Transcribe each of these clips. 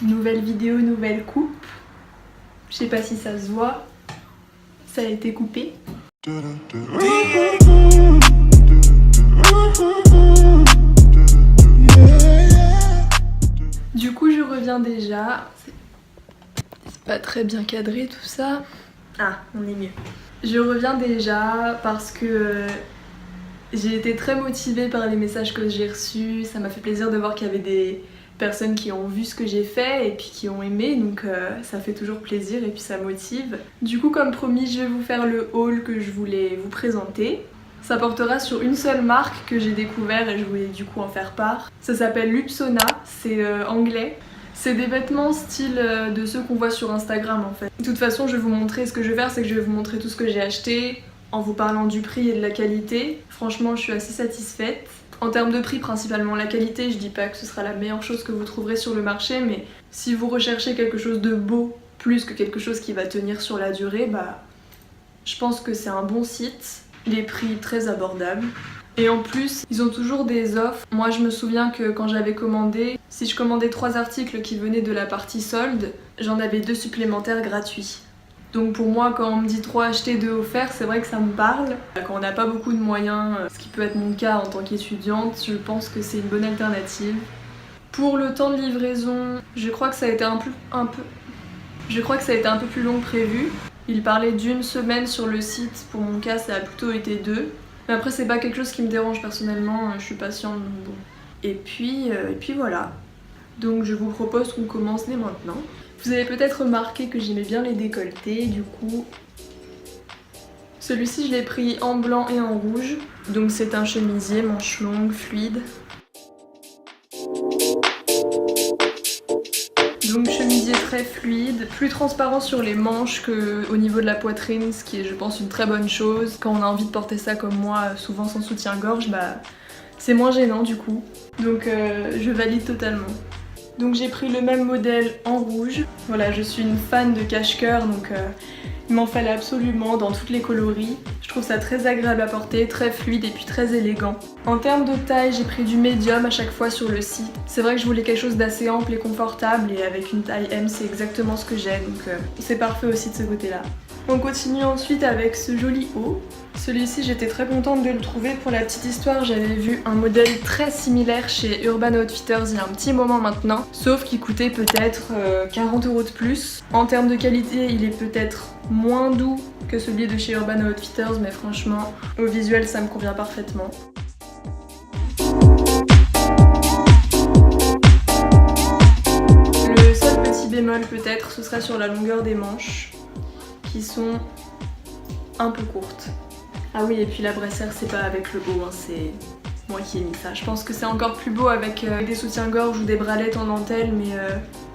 Nouvelle vidéo, nouvelle coupe. Je sais pas si ça se voit. Ça a été coupé. Du coup, je reviens déjà. C'est pas très bien cadré tout ça. Ah, on est mieux. Je reviens déjà parce que j'ai été très motivée par les messages que j'ai reçus. Ça m'a fait plaisir de voir qu'il y avait des personnes qui ont vu ce que j'ai fait et puis qui ont aimé, donc ça fait toujours plaisir et puis ça motive. Du coup, comme promis, je vais vous faire le haul que je voulais vous présenter. Ça portera sur une seule marque que j'ai découvert et je voulais du coup en faire part. Ça s'appelle Lupsona, c'est anglais. C'est des vêtements style de ceux qu'on voit sur Instagram en fait. De toute façon, je vais vous montrer, ce que je vais faire, c'est que je vais vous montrer tout ce que j'ai acheté en vous parlant du prix et de la qualité. Franchement, je suis assez satisfaite. En termes de prix principalement, la qualité, je dis pas que ce sera la meilleure chose que vous trouverez sur le marché, mais si vous recherchez quelque chose de beau plus que quelque chose qui va tenir sur la durée, bah je pense que c'est un bon site. Les prix très abordables. Et en plus, ils ont toujours des offres. Moi, je me souviens que quand j'avais commandé, si je commandais 3 articles qui venaient de la partie solde, j'en avais 2 supplémentaires gratuits. Donc pour moi, quand on me dit 3 achetés, 2 offerts, c'est vrai que ça me parle. Quand on n'a pas beaucoup de moyens, ce qui peut être mon cas en tant qu'étudiante, je pense que c'est une bonne alternative. Pour le temps de livraison, je crois que ça a été un peu plus long que prévu. Il parlait d'1 semaine sur le site, pour mon cas ça a plutôt été 2. Mais après c'est pas quelque chose qui me dérange personnellement, je suis patiente donc bon. Et puis voilà. Donc je vous propose qu'on commence dès maintenant. Vous avez peut-être remarqué que j'aimais bien les décolletés, du coup... Celui-ci je l'ai pris en blanc et en rouge. Donc c'est un chemisier, manche longue, fluide. Donc chemisier très fluide, plus transparent sur les manches qu'au niveau de la poitrine, ce qui est je pense une très bonne chose. Quand on a envie de porter ça comme moi, souvent sans soutien-gorge, bah c'est moins gênant du coup. Donc je valide totalement. Donc j'ai pris le même modèle en rouge. Voilà, je suis une fan de cache-cœur, donc il m'en fallait absolument dans toutes les coloris. Je trouve ça très agréable à porter, très fluide et puis très élégant. En termes de taille, j'ai pris du médium à chaque fois sur le site. C'est vrai que je voulais quelque chose d'assez ample et confortable et avec une taille M, c'est exactement ce que j'ai, donc c'est parfait aussi de ce côté-là. On continue ensuite avec ce joli haut. Celui-ci, j'étais très contente de le trouver. Pour la petite histoire, j'avais vu un modèle très similaire chez Urban Outfitters il y a un petit moment maintenant, sauf qu'il coûtait peut-être 40 € de plus. En termes de qualité, il est peut-être moins doux que celui de chez Urban Outfitters, mais franchement, au visuel, ça me convient parfaitement. Le seul petit bémol peut-être, ce serait sur la longueur des manches, qui sont un peu courtes. Ah oui, et puis la brassière, c'est pas avec le haut, hein, c'est moi qui ai mis ça. Je pense que c'est encore plus beau avec des soutiens-gorge ou des bralettes en dentelle, mais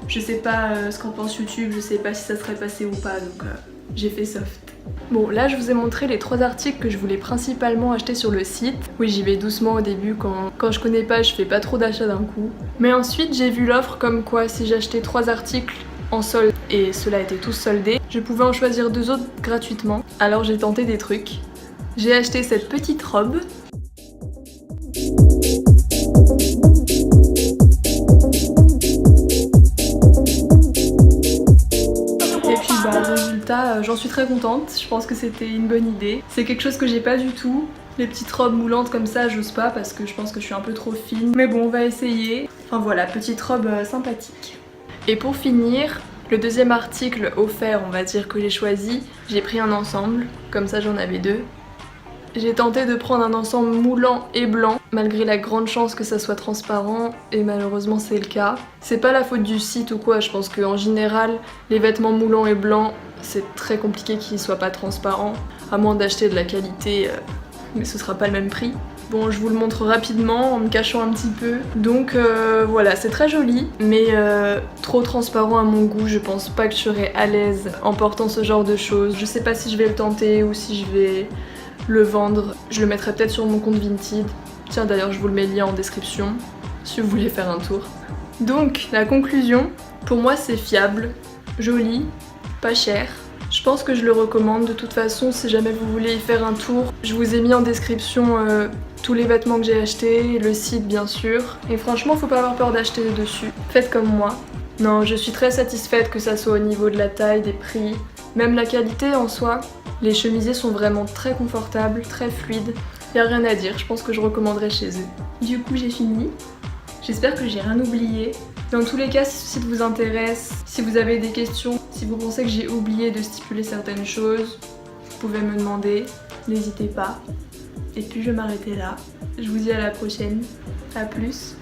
je sais pas ce qu'en pense YouTube, je sais pas si ça serait passé ou pas, donc j'ai fait soft. Bon, là je vous ai montré les 3 articles que je voulais principalement acheter sur le site. Oui, j'y vais doucement au début, quand je connais pas, je fais pas trop d'achats d'un coup. Mais ensuite, j'ai vu l'offre comme quoi si j'achetais 3 articles en solde et ceux-là étaient tous soldés, je pouvais en choisir 2 autres gratuitement. Alors j'ai tenté des trucs. J'ai acheté cette petite robe. Et puis bah résultat, j'en suis très contente. Je pense que c'était une bonne idée. C'est quelque chose que j'ai pas du tout. Les petites robes moulantes comme ça, j'ose pas parce que je pense que je suis un peu trop fine. Mais bon, on va essayer. Enfin voilà, petite robe sympathique. Et pour finir, le deuxième article offert, on va dire, que j'ai choisi, j'ai pris un ensemble, comme ça j'en avais 2. J'ai tenté de prendre un ensemble moulant et blanc, malgré la grande chance que ça soit transparent, et malheureusement c'est le cas. C'est pas la faute du site ou quoi, je pense qu'en général, les vêtements moulants et blancs, c'est très compliqué qu'ils soient pas transparents, à moins d'acheter de la qualité, mais ce sera pas le même prix. Bon, je vous le montre rapidement en me cachant un petit peu. Donc voilà, c'est très joli, mais trop transparent à mon goût. Je pense pas que je serai à l'aise en portant ce genre de choses. Je sais pas si je vais le tenter ou si je vais le vendre. Je le mettrai peut-être sur mon compte Vinted. Tiens, d'ailleurs, je vous le mets le lien en description si vous voulez faire un tour. Donc, la conclusion, pour moi c'est fiable, joli, pas cher. Je pense que je le recommande de toute façon si jamais vous voulez y faire un tour. Je vous ai mis en description tous les vêtements que j'ai achetés, le site bien sûr. Et franchement, faut pas avoir peur d'acheter dessus. Faites comme moi. Non, je suis très satisfaite que ça soit au niveau de la taille, des prix, même la qualité en soi. Les chemisiers sont vraiment très confortables, très fluides. Y a rien à dire, je pense que je recommanderais chez eux. Du coup, j'ai fini. J'espère que j'ai rien oublié. Dans tous les cas, si ce site vous intéresse, si vous avez des questions, si vous pensez que j'ai oublié de stipuler certaines choses, vous pouvez me demander, n'hésitez pas. Et puis je vais m'arrêter là. Je vous dis à la prochaine. À plus.